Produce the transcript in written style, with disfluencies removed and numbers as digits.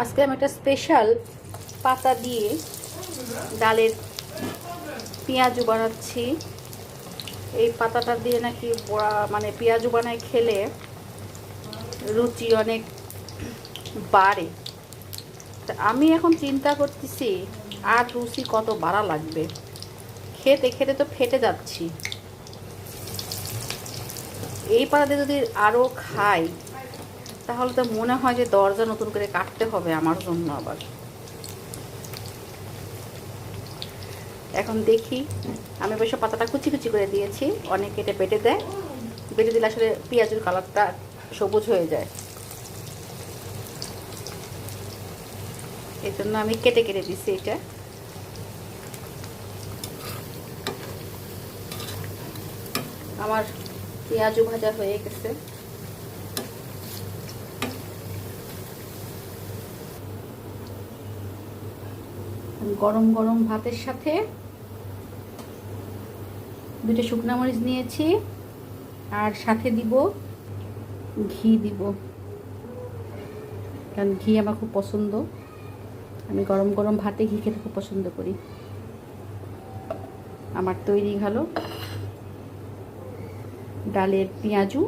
আজকে আমি একটা স্পেশাল পাতা দিয়ে ডালের পেঁয়াজু বানাচ্ছি। এই পাতাটা দিয়ে নাকি মানে পেঁয়াজু বানায় খেলে রুচি অনেক বাড়ে। তা আমি এখন চিন্তা করতেছি আর রুচি কত বাড়া লাগবে, খেতে খেতে তো ফেটে যাচ্ছি। এই পাতাতে যদি আরও খাই তাহলে তো মনে হয় যে দরজা নতুন করে কাটতে হবে আমার জন্য আবার। এখন দেখি, আমি অবশ্য পাতাটা কুচি কুচি করে দিয়েছি, অনেকে এটা বেটে দেয়, বেটে দিলে আসলে পেঁয়াজের কালারটা সবুজ হয়ে যায়, এই জন্য আমি কেটে কেটে দিচ্ছি। এটা আমার পেঁয়াজু ভাজা হয়ে গেছে। গরম গরম ভাতের সাথে দুটো শুকনো মরিচ নিয়েছি, আর সাথে দিব ঘি দিব, কারণ ঘি আমার খুব পছন্দ। আমি গরম গরম ভাতে ঘি খেতে খুব পছন্দ করি। আমার তৈরি হলো ডালের পেঁয়াজু।